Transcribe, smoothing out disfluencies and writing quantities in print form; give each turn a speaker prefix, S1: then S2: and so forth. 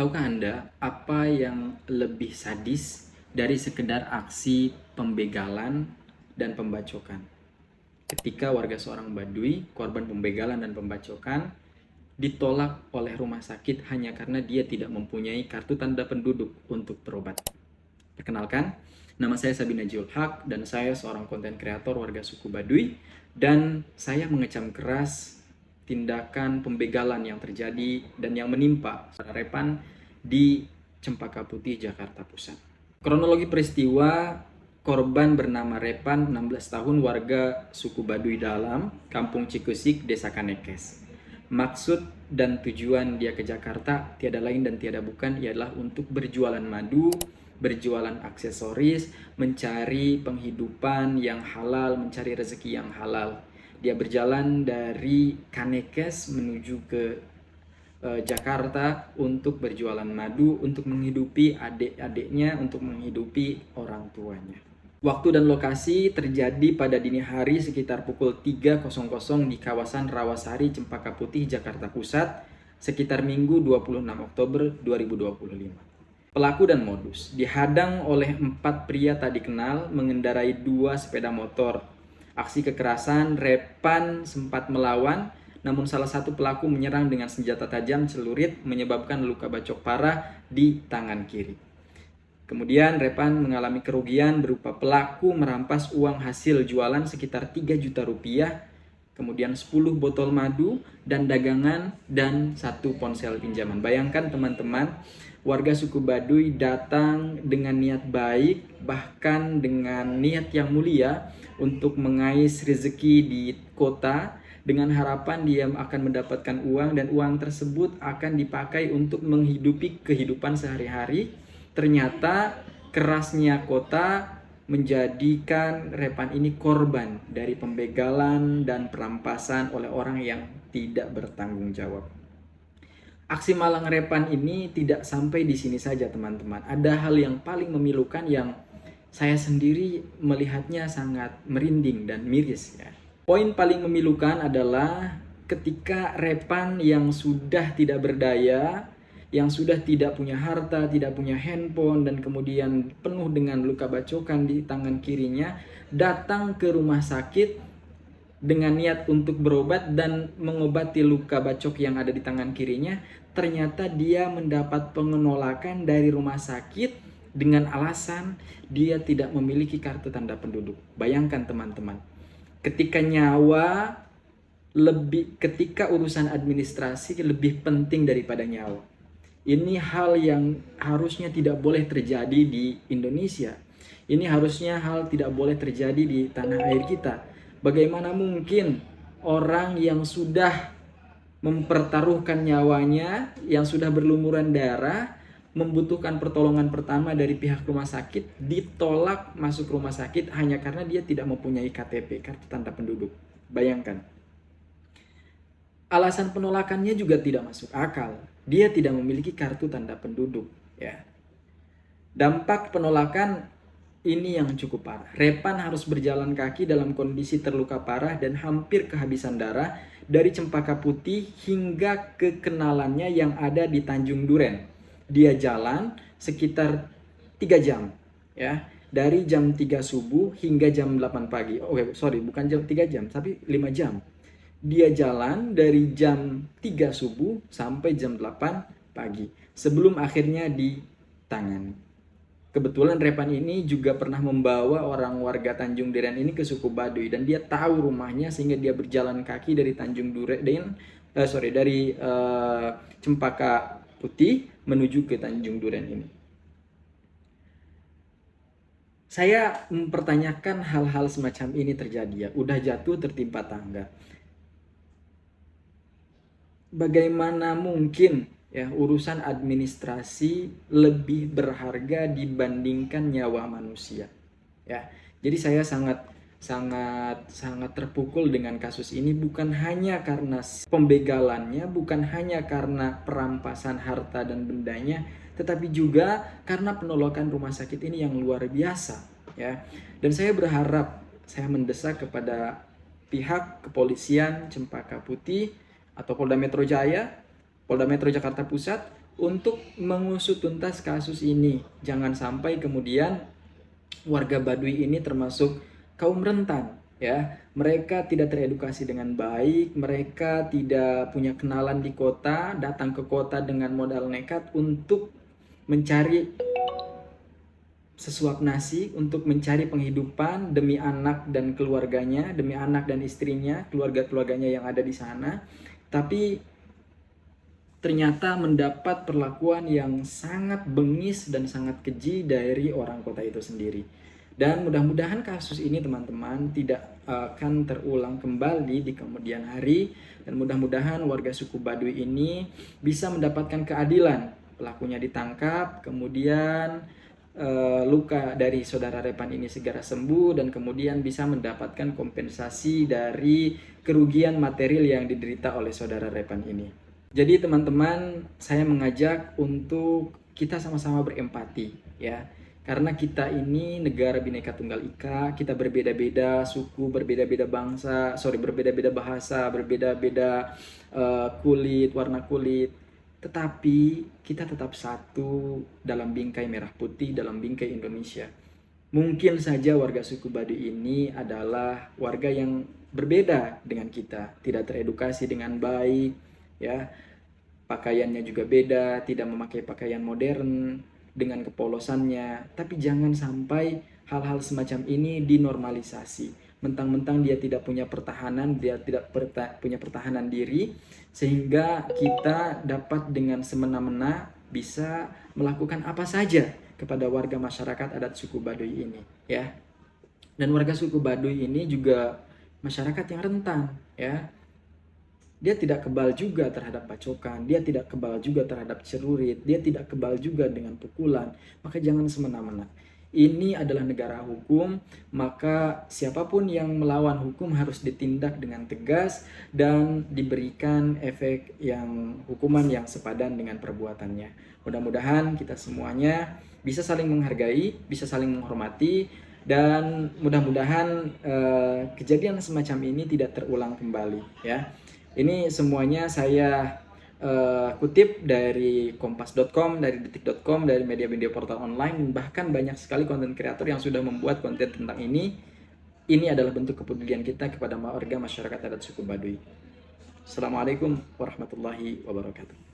S1: Tahukah Anda apa yang lebih sadis dari sekedar aksi pembegalan dan pembacokan? Ketika warga seorang Baduy, korban pembegalan dan pembacokan, ditolak oleh rumah sakit hanya karena dia tidak mempunyai kartu tanda penduduk untuk berobat. Perkenalkan, nama saya Sabina Julhak dan saya seorang konten kreator warga suku Baduy, dan saya mengecam keras tindakan pembegalan yang terjadi dan yang menimpa Repan di Cempaka Putih, Jakarta Pusat. Kronologi peristiwa: korban bernama Repan, 16 tahun, warga suku Baduy Dalam, Kampung Cikusik, Desa Kanekes. Maksud dan tujuan dia ke Jakarta tiada lain dan tiada bukan ialah untuk berjualan madu, berjualan aksesoris, mencari penghidupan yang halal, mencari rezeki yang halal. Dia berjalan dari Kanekes menuju ke Jakarta untuk berjualan madu, untuk menghidupi adik-adiknya, untuk menghidupi orang tuanya. Waktu dan lokasi terjadi pada dini hari sekitar pukul 3.00 di kawasan Rawasari, Cempaka Putih, Jakarta Pusat, sekitar Minggu 26 Oktober 2025. Pelaku dan modus: dihadang oleh 4 pria tak dikenal mengendarai 2 sepeda motor. Aksi kekerasan, Repan sempat melawan, namun salah satu pelaku menyerang dengan senjata tajam celurit menyebabkan luka bacok parah di tangan kiri. Kemudian Repan mengalami kerugian berupa pelaku merampas uang hasil jualan sekitar 3 juta rupiah, kemudian 10 botol madu dan dagangan, dan 1 ponsel pinjaman. Bayangkan teman-teman, warga suku Baduy datang dengan niat baik, bahkan dengan niat yang mulia untuk mengais rezeki di kota, dengan harapan dia akan mendapatkan uang dan uang tersebut akan dipakai untuk menghidupi kehidupan sehari-hari. Ternyata kerasnya kota menjadikan Repan ini korban dari pembegalan dan perampasan oleh orang yang tidak bertanggung jawab. Aksi malang Repan ini tidak sampai di sini saja, teman-teman. Ada hal yang paling memilukan yang saya sendiri melihatnya sangat merinding dan miris, ya. Poin paling memilukan adalah ketika Repan yang sudah tidak berdaya, yang sudah tidak punya harta, tidak punya handphone, dan kemudian penuh dengan luka bacokan di tangan kirinya, datang ke rumah sakit dengan niat untuk berobat dan mengobati luka bacok yang ada di tangan kirinya. Ternyata dia mendapat penolakan dari rumah sakit dengan alasan dia tidak memiliki kartu tanda penduduk. Bayangkan teman-teman, ketika ketika urusan administrasi lebih penting daripada nyawa. Ini hal yang harusnya tidak boleh terjadi di Indonesia. Ini harusnya hal tidak boleh terjadi di tanah air kita. Bagaimana mungkin orang yang sudah mempertaruhkan nyawanya, yang sudah berlumuran darah, membutuhkan pertolongan pertama dari pihak rumah sakit, ditolak masuk rumah sakit hanya karena dia tidak mempunyai KTP, kartu tanda penduduk. Bayangkan. Alasan penolakannya juga tidak masuk akal. Dia tidak memiliki kartu tanda penduduk, ya. Dampak penolakan ini yang cukup parah. Repan harus berjalan kaki dalam kondisi terluka parah dan hampir kehabisan darah dari Cempaka Putih hingga ke kenalannya yang ada di Tanjung Duren. Dia jalan sekitar 3 jam, ya. Dari jam 3 subuh hingga jam 8 pagi. Bukan jam 3 jam, tapi 5 jam. Dia jalan dari jam 3 subuh sampai jam 8 pagi sebelum akhirnya ditangani. Kebetulan Repan ini juga pernah membawa orang warga Tanjung Duren ini ke suku Baduy dan dia tahu rumahnya sehingga dia berjalan kaki dari Cempaka Putih menuju ke Tanjung Duren ini. Saya mempertanyakan hal-hal semacam ini terjadi, ya. Udah jatuh tertimpa tangga. Bagaimana mungkin, ya, urusan administrasi lebih berharga dibandingkan nyawa manusia, ya. Jadi saya sangat terpukul dengan kasus ini, bukan hanya karena pembegalannya, bukan hanya karena perampasan harta dan bendanya, tetapi juga karena penolakan rumah sakit ini yang luar biasa, ya. Dan saya berharap, saya mendesak kepada pihak kepolisian Cempaka Putih atau Polda Metro Jaya, Polda Metro Jakarta Pusat untuk mengusut tuntas kasus ini. Jangan sampai kemudian warga Baduy ini termasuk kaum rentan, ya. Mereka tidak teredukasi dengan baik, mereka tidak punya kenalan di kota, datang ke kota dengan modal nekat untuk mencari sesuap nasi, untuk mencari penghidupan demi anak dan keluarganya, demi anak dan istrinya, keluarga-keluarganya yang ada di sana. Tapi ternyata mendapat perlakuan yang sangat bengis dan sangat keji dari orang kota itu sendiri. Dan mudah-mudahan kasus ini teman-teman tidak akan terulang kembali di kemudian hari, dan mudah-mudahan warga suku Baduy ini bisa mendapatkan keadilan. Pelakunya ditangkap, kemudian luka dari saudara Repan ini segera sembuh, dan kemudian bisa mendapatkan kompensasi dari kerugian material yang diderita oleh saudara Repan ini. Jadi teman-teman, saya mengajak untuk kita sama-sama berempati, ya. Karena kita ini negara Bhinneka Tunggal Ika, kita berbeda-beda suku, berbeda-beda bangsa, berbeda-beda bahasa, berbeda-beda kulit, warna kulit. Tetapi kita tetap satu dalam bingkai merah putih, dalam bingkai Indonesia. Mungkin saja warga suku Baduy ini adalah warga yang berbeda dengan kita, tidak teredukasi dengan baik, ya, pakaiannya juga beda, tidak memakai pakaian modern dengan kepolosannya. Tapi jangan sampai hal-hal semacam ini dinormalisasi. Mentang-mentang dia tidak punya pertahanan, dia tidak punya pertahanan diri, sehingga kita dapat dengan semena-mena bisa melakukan apa saja kepada warga masyarakat adat suku Baduy ini, ya. Dan warga suku Baduy ini juga masyarakat yang rentan, ya. Dia tidak kebal juga terhadap bacokan, dia tidak kebal juga terhadap celurit, dia tidak kebal juga dengan pukulan. Maka jangan semena-mena. Ini adalah negara hukum, maka siapapun yang melawan hukum harus ditindak dengan tegas dan diberikan efek yang hukuman yang sepadan dengan perbuatannya. Mudah-mudahan kita semuanya bisa saling menghargai, bisa saling menghormati, dan mudah-mudahan kejadian semacam ini tidak terulang kembali, ya. Ini semuanya saya kutip dari kompas.com, dari detik.com, dari media-media portal online, bahkan banyak sekali konten kreator yang sudah membuat konten tentang ini. Ini adalah bentuk kepedulian kita kepada warga masyarakat adat suku Baduy. Assalamualaikum warahmatullahi wabarakatuh.